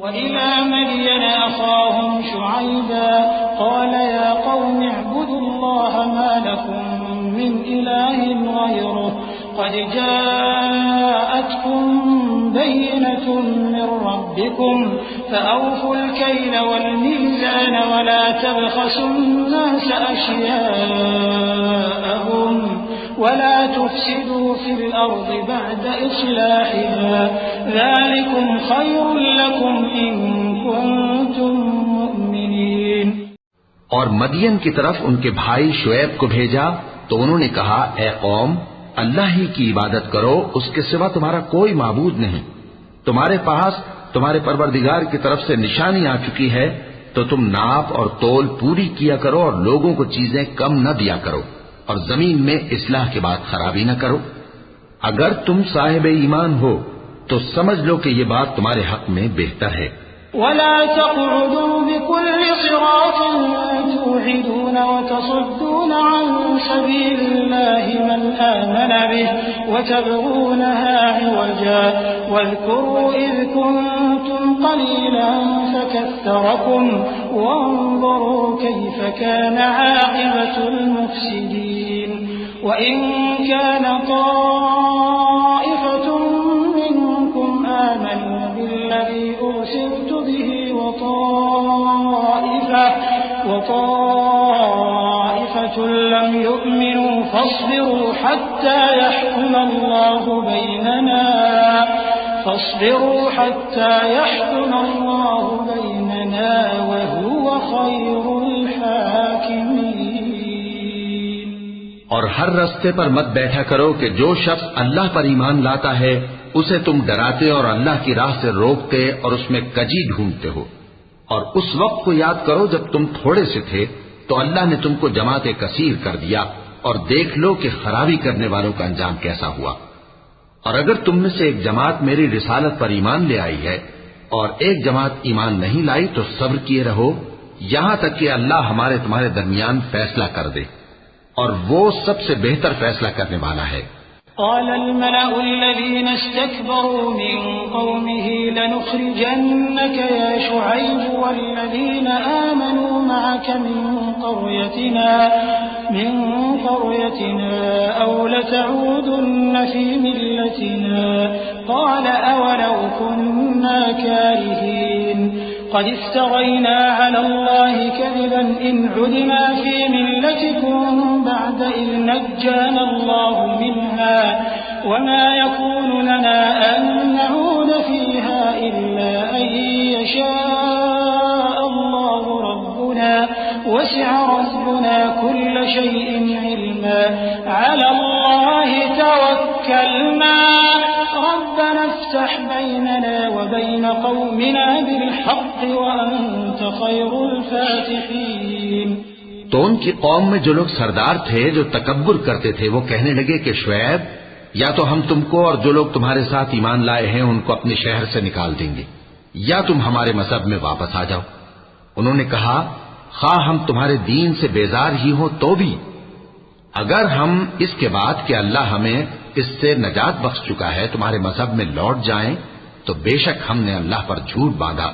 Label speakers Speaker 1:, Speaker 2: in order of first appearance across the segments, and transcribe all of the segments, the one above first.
Speaker 1: वइला मदियन अखाहुम शुअैबा क़ाल या क़ौम इअ्बुदुल्लाह मा लकुम मिन इलाहिन गयरुहु क़द जाअतकुम बय्यिनतुम मिन रब्बिकुम फ़अवफ़ुल कैल वल मीज़ान वला तबख़सुन्नास अश्याअहुम वला तुफ़सिदू फ़िल अर्ज़ि बअद इस्लाहिहा ज़ालिकुम ख़ैरुल लकुम इन कुन्तुम मुअ्मिनीन।
Speaker 2: और मदियन की तरफ उनके भाई शुएब को भेजा तो उन्होंने कहा, ए कौम, अल्लाह ही की इबादत करो, उसके सिवा तुम्हारा कोई माबूद नहीं। तुम्हारे पास तुम्हारे परवरदिगार की तरफ से निशानी आ चुकी है, तो तुम नाप और तोल पूरी किया करो और लोगों को चीजें कम न दिया करो और जमीन में इस्लाह के बाद खराबी न करो। अगर तुम साहिब ईमान हो तो समझ लो कि ये बात तुम्हारे हक में बेहतर है।
Speaker 1: वला तक़उदू बिकुल्लि सिरातिन तु'इदून व तसुद्दून अन सबीलिल्लाहि मन आमन बिहि व तबगूनहा इवजा वज़कुरू इज़ कुंतुम क़लीलन फकस्सरकुम वंज़ुरू कैफ़ कान आक़िबतुल मुफ़्सिदीन व इन कान ताइफ़तुन मिनकुम आमनू बिल्लज़ी उरसिलतु बिहि وطائفة لم يؤمنوا فاصبروا حتى يحكم الله بيننا وهو خير الحاكمين।
Speaker 2: और हर रास्ते पर मत बैठा करो कि जो शख्स अल्लाह पर ईमान लाता है उसे तुम डराते और अल्लाह की राह से रोकते और उसमें कजी ढूंढते हो। और उस वक्त को याद करो जब तुम थोड़े से थे तो अल्लाह ने तुमको जमाते कसीर कर दिया, और देख लो कि खराबी करने वालों का अंजाम कैसा हुआ। और अगर तुम में से एक जमात मेरी रिसालत पर ईमान ले आई है और एक जमात ईमान नहीं लाई तो सब्र किए रहो यहां तक कि अल्लाह हमारे तुम्हारे दरमियान फैसला कर दे, और वो सबसे बेहतर फैसला करने वाला है।
Speaker 1: قال الملأ الذين استكبروا من قومه لنخرجنك يا شعيب والذين آمنوا معك من قريتنا أو لتعودن في ملتنا قال أولو كنا كارهين قد افترينا على الله كذبا إن عدنا في ملتكم بعد إذ نجانا الله منها وما يكون لنا أن نعود فيها إلا أن يشاء الله ربنا وسع ربنا كل شيء علما على الله توكلنا ربنا افتح بيننا وبين قومنا بالحق وأنت خير الفاتحين।
Speaker 2: तो उनकी कौम में जो लोग सरदार थे जो तकब्बुर करते थे वो कहने लगे कि शुएब, या तो हम तुमको और जो लोग तुम्हारे साथ ईमान लाए हैं उनको अपने शहर से निकाल देंगे, या तुम हमारे मजहब में वापस आ जाओ। उन्होंने कहा, खा हम तुम्हारे दीन से बेजार ही हो तो भी, अगर हम इसके बाद कि अल्लाह हमें इससे नजात बख्श चुका है तुम्हारे मजहब में लौट जाएं तो बेशक हमने अल्लाह पर झूठ बांधा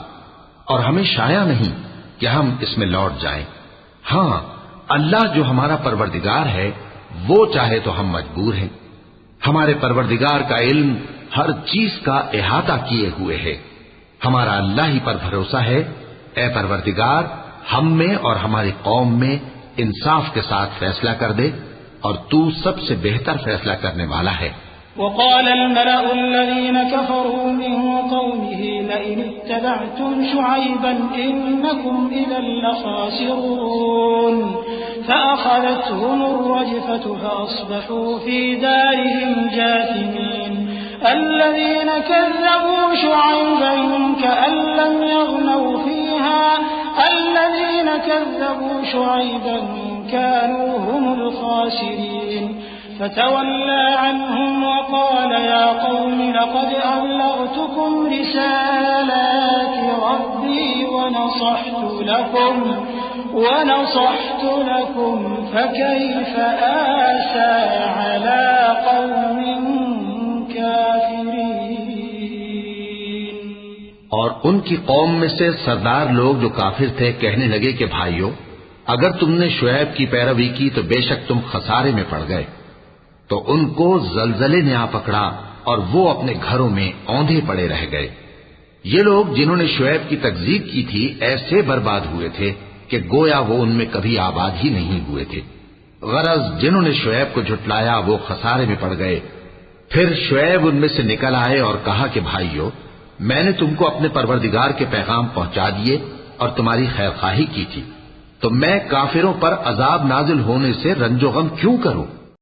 Speaker 2: और हमें शाया नहीं कि हम इसमें लौट जाएं। हाँ, अल्लाह जो हमारा परवरदिगार है वो चाहे तो हम मजबूर हैं। हमारे परवरदिगार का इल्म हर चीज का इहाता किए हुए है। हमारा अल्लाह ही पर भरोसा है। ए परवरदिगार, हम में और हमारी कौम में इंसाफ के साथ फैसला कर दे और तू सबसे बेहतर फैसला करने वाला है।
Speaker 1: وقال الملأ الذين كفروا من قومه لئن اتبعتم شعيبا إنكم إذا لخاسرون فأخذتهم الرجفة فأصبحوا في دارهم جاثمين الذين كذبوا شعيبا كأن لم يغنوا فيها الذين كذبوا شعيبا كانوا هم الخاسرين فتولى عنهم وقال يا قوم لقد أبلغتكم رسالات ربي ونصحت لكم فكيف آسى على قوم كافرين।
Speaker 2: और उनकी कौम में से सरदार लोग जो काफिर थे कहने लगे कि भाइयों, अगर तुमने शुएब की पैरवी की तो बेशक तुम खसारे में पड़ गए। तो उनको जलजले ने आ पकड़ा और वो अपने घरों में औंधे पड़े रह गए। ये लोग जिन्होंने शुएब की तकजीब की थी ऐसे बर्बाद हुए थे कि गोया वो उनमें कभी आबाद ही नहीं हुए थे। गरज जिन्होंने शुएब को झुटलाया वो खसारे में पड़ गए। फिर शुएब उनमें से निकल आए और कहा कि भाइयों, मैंने तुमको अपने परवरदिगार के पैगाम पहुंचा दिए और तुम्हारी खैरखाही की थी, तो मैं काफिरों पर अजाब नाजिल होने से रंजो गम क्यों करूं?